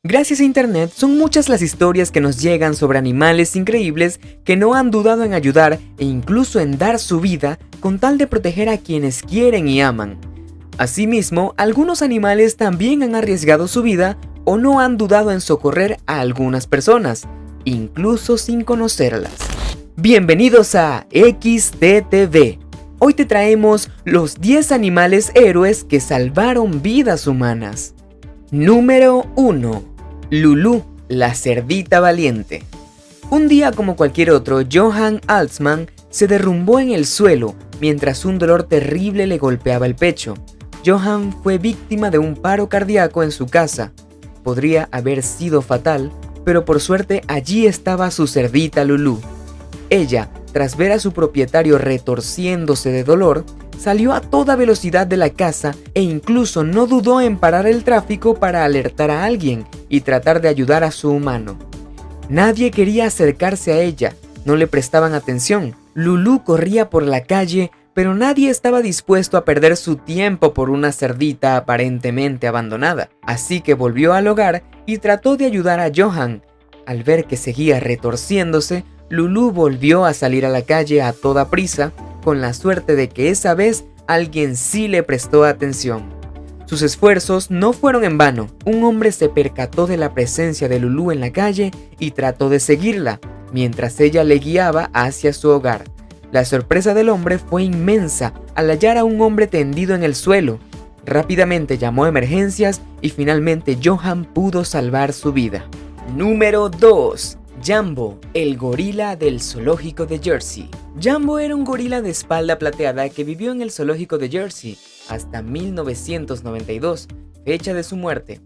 Gracias a Internet son muchas las historias que nos llegan sobre animales increíbles que no han dudado en ayudar e incluso en dar su vida con tal de proteger a quienes quieren y aman. Asimismo, algunos animales también han arriesgado su vida o no han dudado en socorrer a algunas personas, incluso sin conocerlas. Bienvenidos a XDTV. Hoy te traemos los 10 animales héroes que salvaron vidas humanas. Número 1. Lulú, la cerdita valiente. Un día como cualquier otro, Johan Alsman se derrumbó en el suelo mientras un dolor terrible le golpeaba el pecho. Johan fue víctima de un paro cardíaco en su casa. Podría haber sido fatal, pero por suerte allí estaba su cerdita Lulú. Ella, tras ver a su propietario retorciéndose de dolor, salió a toda velocidad de la casa e incluso no dudó en parar el tráfico para alertar a alguien y tratar de ayudar a su humano. Nadie quería acercarse a ella, no le prestaban atención. Lulú corría por la calle, pero nadie estaba dispuesto a perder su tiempo por una cerdita aparentemente abandonada. Así que volvió al hogar y trató de ayudar a Johan. Al ver que seguía retorciéndose, Lulú volvió a salir a la calle a toda prisa, con la suerte de que esa vez alguien sí le prestó atención. Sus esfuerzos no fueron en vano. Un hombre se percató de la presencia de Lulú en la calle y trató de seguirla, mientras ella le guiaba hacia su hogar. La sorpresa del hombre fue inmensa al hallar a un hombre tendido en el suelo. Rápidamente llamó a emergencias y finalmente Johan pudo salvar su vida. Número 2. Jambo, el gorila del zoológico de Jersey. Jambo era un gorila de espalda plateada que vivió en el zoológico de Jersey hasta 1992, fecha de su muerte.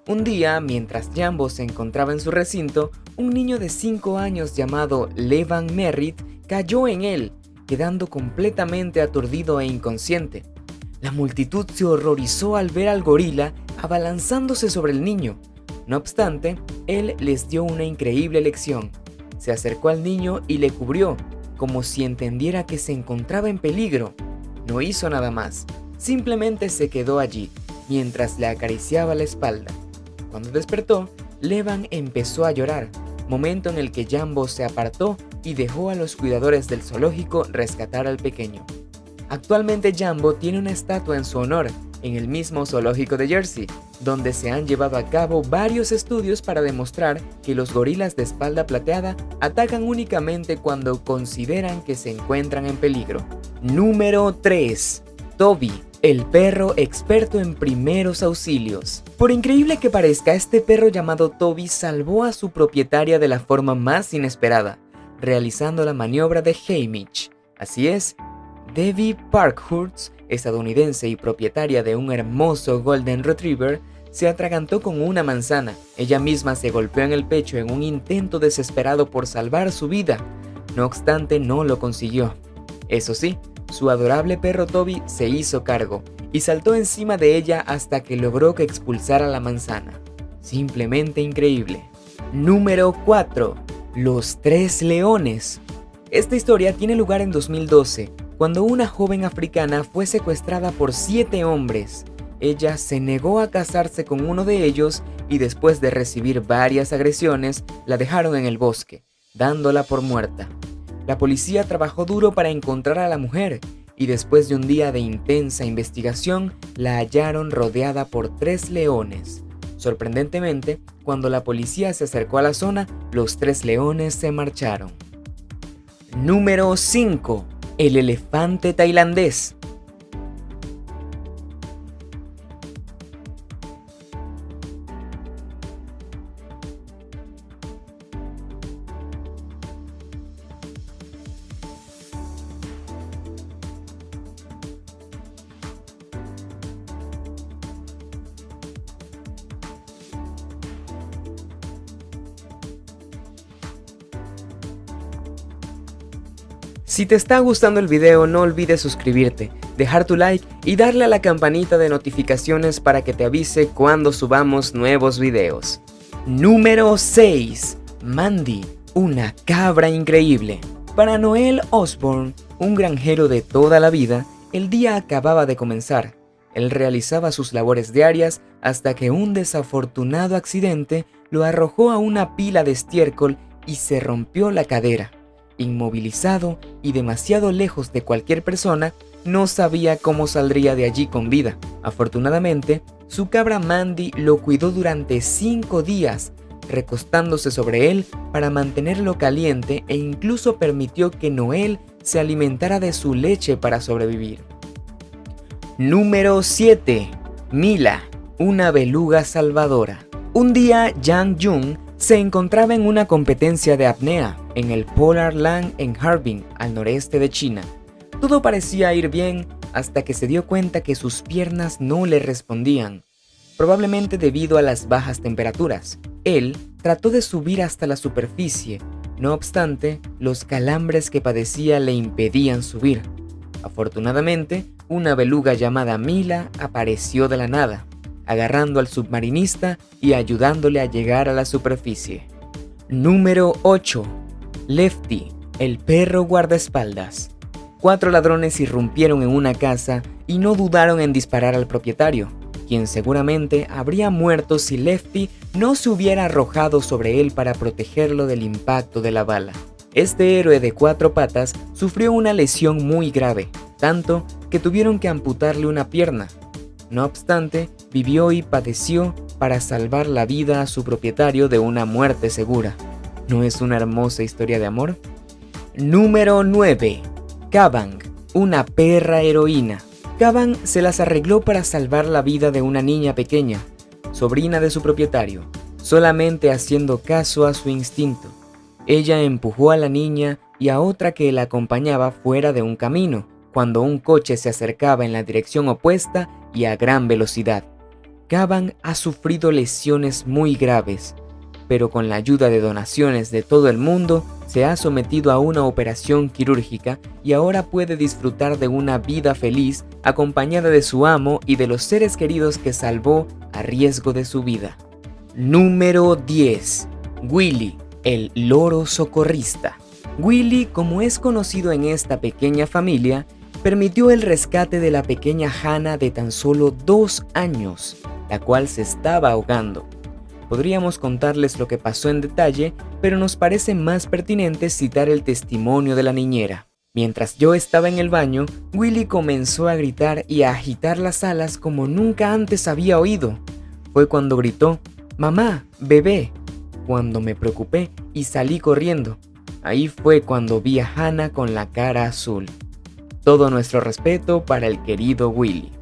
Un día, mientras Jambo se encontraba en su recinto, un niño de 5 años llamado Levan Merritt cayó en él, quedando completamente aturdido e inconsciente. La multitud se horrorizó al ver al gorila abalanzándose sobre el niño. No obstante, él les dio una increíble lección. Se acercó al niño y le cubrió, como si entendiera que se encontraba en peligro. No hizo nada más, simplemente se quedó allí, mientras le acariciaba la espalda. Cuando despertó, Levan empezó a llorar, momento en el que Jambo se apartó y dejó a los cuidadores del zoológico rescatar al pequeño. Actualmente Jambo tiene una estatua en su honor, en el mismo zoológico de Jersey, donde se han llevado a cabo varios estudios para demostrar que los gorilas de espalda plateada atacan únicamente cuando consideran que se encuentran en peligro. Número 3. Toby, el perro experto en primeros auxilios. Por increíble que parezca, este perro llamado Toby salvó a su propietaria de la forma más inesperada, realizando la maniobra de Haymitch. Así es, Debbie Parkhurst, estadounidense y propietaria de un hermoso Golden Retriever, se atragantó con una manzana. Ella misma se golpeó en el pecho en un intento desesperado por salvar su vida. No obstante, no lo consiguió. Eso sí, su adorable perro Toby se hizo cargo y saltó encima de ella hasta que logró que expulsara la manzana. Simplemente increíble. Número 4. Los 3 leones. Esta historia tiene lugar en 2012, cuando una joven africana fue secuestrada por 7 hombres. Ella se negó a casarse con uno de ellos y después de recibir varias agresiones, la dejaron en el bosque, dándola por muerta. La policía trabajó duro para encontrar a la mujer y después de un día de intensa investigación, la hallaron rodeada por 3 leones. Sorprendentemente, cuando la policía se acercó a la zona, los 3 leones se marcharon. Número 5. El elefante tailandés. Si te está gustando el video, no olvides suscribirte, dejar tu like y darle a la campanita de notificaciones para que te avise cuando subamos nuevos videos. Número 6. Mandy, una cabra increíble. Para Noel Osborne, un granjero de toda la vida, el día acababa de comenzar. él realizaba sus labores diarias hasta que un desafortunado accidente lo arrojó a una pila de estiércol y se rompió la cadera. Inmovilizado y demasiado lejos de cualquier persona, no sabía cómo saldría de allí con vida. Afortunadamente, su cabra Mandy lo cuidó durante 5 días, recostándose sobre él para mantenerlo caliente e incluso permitió que Noel se alimentara de su leche para sobrevivir. Número 7. Mila, una beluga salvadora. Un día, Yang Jung se encontraba en una competencia de apnea en el Polar Land en Harbin, al noreste de China. Todo parecía ir bien hasta que se dio cuenta que sus piernas no le respondían, probablemente debido a las bajas temperaturas. Él trató de subir hasta la superficie, no obstante, los calambres que padecía le impedían subir. Afortunadamente, una beluga llamada Mila apareció de la nada, agarrando al submarinista y ayudándole a llegar a la superficie. Número 8. Lefty, el perro guardaespaldas. 4 ladrones irrumpieron en una casa y no dudaron en disparar al propietario, quien seguramente habría muerto si Lefty no se hubiera arrojado sobre él para protegerlo del impacto de la bala. Este héroe de 4 patas sufrió una lesión muy grave, tanto que tuvieron que amputarle una pierna. No obstante, vivió y padeció para salvar la vida a su propietario de una muerte segura. ¿No es una hermosa historia de amor? Número 9. Kabang, una perra heroína. Kabang se las arregló para salvar la vida de una niña pequeña, sobrina de su propietario, solamente haciendo caso a su instinto. Ella empujó a la niña y a otra que la acompañaba fuera de un camino, cuando un coche se acercaba en la dirección opuesta y a gran velocidad. Kabang ha sufrido lesiones muy graves, pero con la ayuda de donaciones de todo el mundo, se ha sometido a una operación quirúrgica y ahora puede disfrutar de una vida feliz acompañada de su amo y de los seres queridos que salvó a riesgo de su vida. Número 10. Willy, el loro socorrista. Willy, como es conocido en esta pequeña familia, permitió el rescate de la pequeña Hannah de tan solo 2 años, la cual se estaba ahogando. Podríamos contarles lo que pasó en detalle, pero nos parece más pertinente citar el testimonio de la niñera. Mientras yo estaba en el baño, Willy comenzó a gritar y a agitar las alas como nunca antes había oído. Fue cuando gritó, «Mamá, bebé», cuando me preocupé y salí corriendo. Ahí fue cuando vi a Hannah con la cara azul. Todo nuestro respeto para el querido Willy.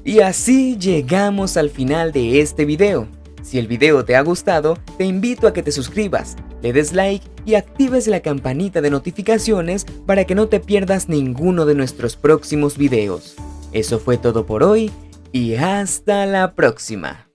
Y así llegamos al final de este video. Si el video te ha gustado, te invito a que te suscribas, le des like y actives la campanita de notificaciones para que no te pierdas ninguno de nuestros próximos videos. Eso fue todo por hoy y hasta la próxima.